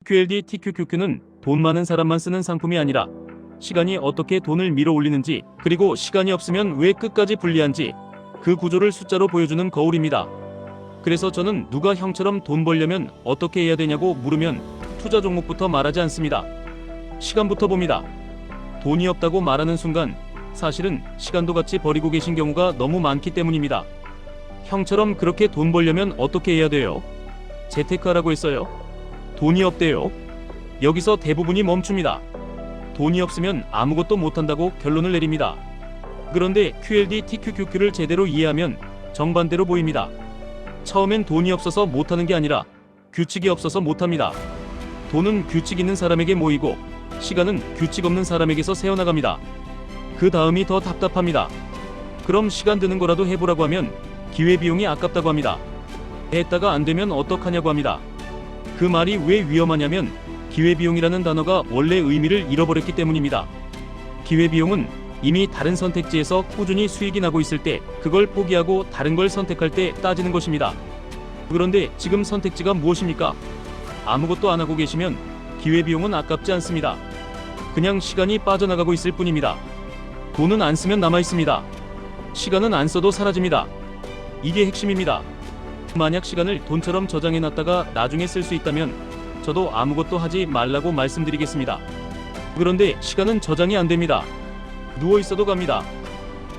QLD TQQQ는 돈 많은 사람만 쓰는 상품이 아니라 시간이 어떻게 돈을 밀어 올리는지, 그리고 시간이 없으면 왜 끝까지 불리한지 그 구조를 숫자로 보여주는 거울입니다. 그래서 저는 누가 형처럼 돈 벌려면 어떻게 해야 되냐고 물으면 투자 종목부터 말하지 않습니다. 시간부터 봅니다. 돈이 없다고 말하는 순간 사실은 시간도 같이 버리고 계신 경우가 너무 많기 때문입니다. 형처럼 그렇게 돈 벌려면 어떻게 해야 돼요? 재테크하라고 했어요? 돈이 없대요. 여기서 대부분이 멈춥니다. 돈이 없으면 아무것도 못한다고 결론을 내립니다. 그런데 QLD TQQQ를 제대로 이해하면 정반대로 보입니다. 처음엔 돈이 없어서 못하는 게 아니라 규칙이 없어서 못합니다. 돈은 규칙 있는 사람에게 모이고 시간은 규칙 없는 사람에게서 새어나갑니다. 그 다음이 더 답답합니다. 그럼 시간 드는 거라도 해보라고 하면 기회비용이 아깝다고 합니다. 했다가 안 되면 어떡하냐고 합니다. 그 말이 왜 위험하냐면 기회비용이라는 단어가 원래 의미를 잃어버렸기 때문입니다. 기회비용은 이미 다른 선택지에서 꾸준히 수익이 나고 있을 때 그걸 포기하고 다른 걸 선택할 때 따지는 것입니다. 그런데 지금 선택지가 무엇입니까? 아무것도 안 하고 계시면 기회비용은 아깝지 않습니다. 그냥 시간이 빠져나가고 있을 뿐입니다. 돈은 안 쓰면 남아 있습니다. 시간은 안 써도 사라집니다. 이게 핵심입니다. 만약 시간을 돈처럼 저장해 놨다가 나중에 쓸 수 있다면 저도 아무것도 하지 말라고 말씀드리겠습니다. 그런데 시간은 저장이 안 됩니다. 누워 있어도 갑니다.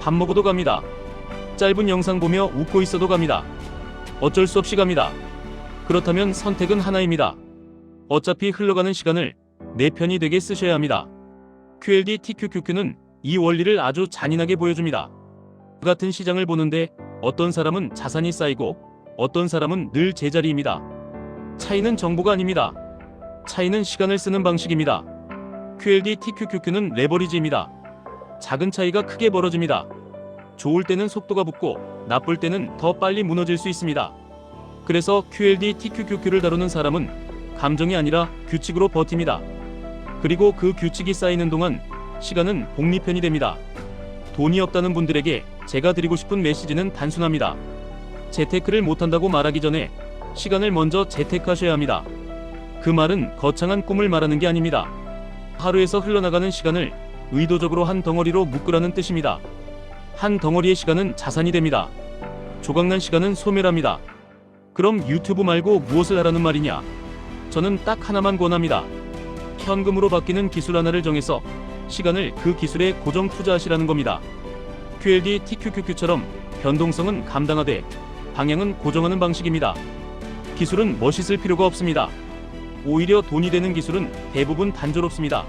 밥 먹어도 갑니다. 짧은 영상 보며 웃고 있어도 갑니다. 어쩔 수 없이 갑니다. 그렇다면 선택은 하나입니다. 어차피 흘러가는 시간을 내 편이 되게 쓰셔야 합니다. QLD TQQQ는 이 원리를 아주 잔인하게 보여줍니다. 같은 시장을 보는데 어떤 사람은 자산이 쌓이고 어떤 사람은 늘 제자리입니다. 차이는 정보가 아닙니다. 차이는 시간을 쓰는 방식입니다. QLD TQQQ는 레버리지입니다. 작은 차이가 크게 벌어집니다. 좋을 때는 속도가 붙고 나쁠 때는 더 빨리 무너질 수 있습니다. 그래서 QLD TQQQ를 다루는 사람은 감정이 아니라 규칙으로 버팁니다. 그리고 그 규칙이 쌓이는 동안 시간은 복리편이 됩니다. 돈이 없다는 분들에게 제가 드리고 싶은 메시지는 단순합니다. 재테크를 못한다고 말하기 전에 시간을 먼저 재테크하셔야 합니다. 그 말은 거창한 꿈을 말하는 게 아닙니다. 하루에서 흘러나가는 시간을 의도적으로 한 덩어리로 묶으라는 뜻입니다. 한 덩어리의 시간은 자산이 됩니다. 조각난 시간은 소멸합니다. 그럼 유튜브 말고 무엇을 하라는 말이냐? 저는 딱 하나만 권합니다. 현금으로 바뀌는 기술 하나를 정해서 시간을 그 기술에 고정 투자하시라는 겁니다. QLD TQQQ처럼 변동성은 감당하되 방향은 고정하는 방식입니다. 기술은 멋있을 필요가 없습니다. 오히려 돈이 되는 기술은 대부분 단조롭습니다.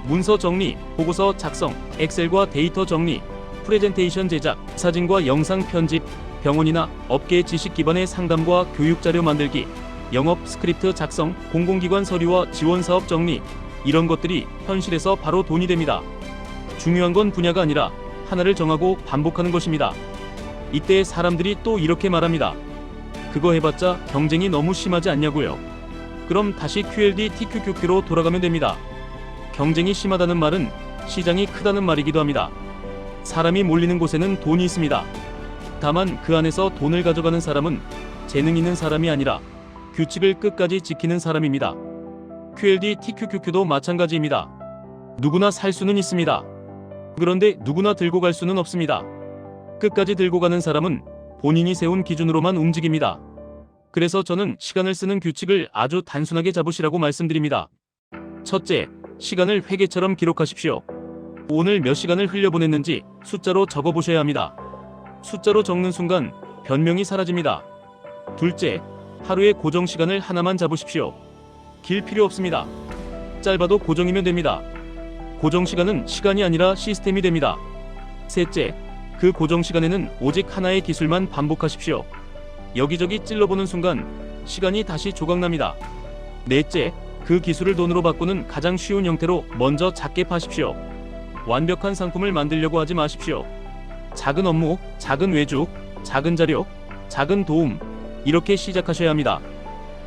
문서 정리, 보고서 작성, 엑셀과 데이터 정리, 프레젠테이션 제작, 사진과 영상 편집, 병원이나 업계 지식 기반의 상담과 교육 자료 만들기, 영업 스크립트 작성, 공공기관 서류와 지원 사업 정리, 이런 것들이 현실에서 바로 돈이 됩니다. 중요한 건 분야가 아니라 하나를 정하고 반복하는 것입니다. 이때 사람들이 또 이렇게 말합니다. 그거 해봤자 경쟁이 너무 심하지 않냐고요. 그럼 다시 QLD TQQQ로 돌아가면 됩니다. 경쟁이 심하다는 말은 시장이 크다는 말이기도 합니다. 사람이 몰리는 곳에는 돈이 있습니다. 다만 그 안에서 돈을 가져가는 사람은 재능 있는 사람이 아니라 규칙을 끝까지 지키는 사람입니다. QLD TQQQ도 마찬가지입니다. 누구나 살 수는 있습니다. 그런데 누구나 들고 갈 수는 없습니다. 끝까지 들고 가는 사람은 본인이 세운 기준으로만 움직입니다. 그래서 저는 시간을 쓰는 규칙을 아주 단순하게 잡으시라고 말씀드립니다. 첫째, 시간을 회계처럼 기록하십시오. 오늘 몇 시간을 흘려보냈는지 숫자로 적어보셔야 합니다. 숫자로 적는 순간 변명이 사라집니다. 둘째, 하루의 고정 시간을 하나만 잡으십시오. 길 필요 없습니다. 짧아도 고정이면 됩니다. 고정 시간은 시간이 아니라 시스템이 됩니다. 셋째, 그 고정 시간에는 오직 하나의 기술만 반복하십시오. 여기저기 찔러보는 순간 시간이 다시 조각납니다. 넷째, 그 기술을 돈으로 바꾸는 가장 쉬운 형태로 먼저 작게 파십시오. 완벽한 상품을 만들려고 하지 마십시오. 작은 업무, 작은 외주, 작은 자료, 작은 도움, 이렇게 시작하셔야 합니다.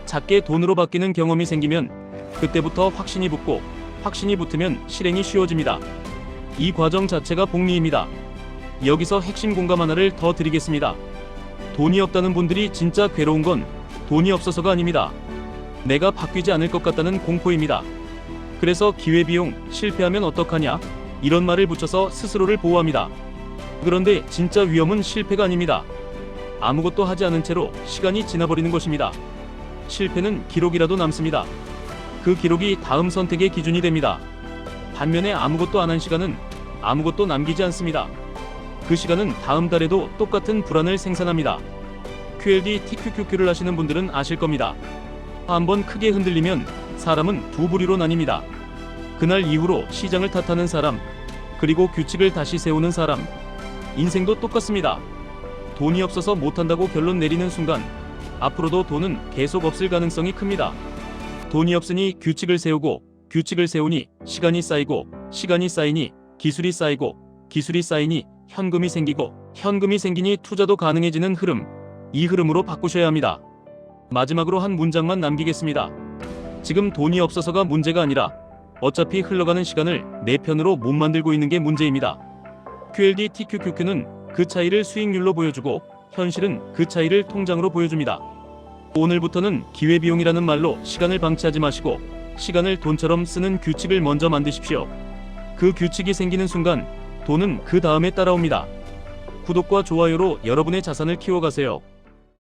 작게 돈으로 바뀌는 경험이 생기면 그때부터 확신이 붙고 확신이 붙으면 실행이 쉬워집니다. 이 과정 자체가 복리입니다. 여기서 핵심 공감 하나를 더 드리겠습니다. 돈이 없다는 분들이 진짜 괴로운 건 돈이 없어서가 아닙니다. 내가 바뀌지 않을 것 같다는 공포입니다. 그래서 기회비용, 실패하면 어떡하냐? 이런 말을 붙여서 스스로를 보호합니다. 그런데 진짜 위험은 실패가 아닙니다. 아무것도 하지 않은 채로 시간이 지나버리는 것입니다. 실패는 기록이라도 남습니다. 그 기록이 다음 선택의 기준이 됩니다. 반면에 아무것도 안 한 시간은 아무것도 남기지 않습니다. 그 시간은 다음 달에도 똑같은 불안을 생산합니다. QLD TQQQ를 하시는 분들은 아실 겁니다. 한번 크게 흔들리면 사람은 두 부류로 나뉩니다. 그날 이후로 시장을 탓하는 사람, 그리고 규칙을 다시 세우는 사람. 인생도 똑같습니다. 돈이 없어서 못한다고 결론 내리는 순간 앞으로도 돈은 계속 없을 가능성이 큽니다. 돈이 없으니 규칙을 세우고, 규칙을 세우니 시간이 쌓이고, 시간이 쌓이니 기술이 쌓이고, 기술이 쌓이니 현금이 생기고, 현금이 생기니 투자도 가능해지는 흐름. 이 흐름으로 바꾸셔야 합니다. 마지막으로 한 문장만 남기겠습니다. 지금 돈이 없어서가 문제가 아니라 어차피 흘러가는 시간을 내 편으로 못 만들고 있는 게 문제입니다. QLD TQQQ는 그 차이를 수익률로 보여주고, 현실은 그 차이를 통장으로 보여줍니다. 오늘부터는 기회비용이라는 말로 시간을 방치하지 마시고 시간을 돈처럼 쓰는 규칙을 먼저 만드십시오. 그 규칙이 생기는 순간 돈은 그 다음에 따라옵니다. 구독과 좋아요로 여러분의 자산을 키워가세요.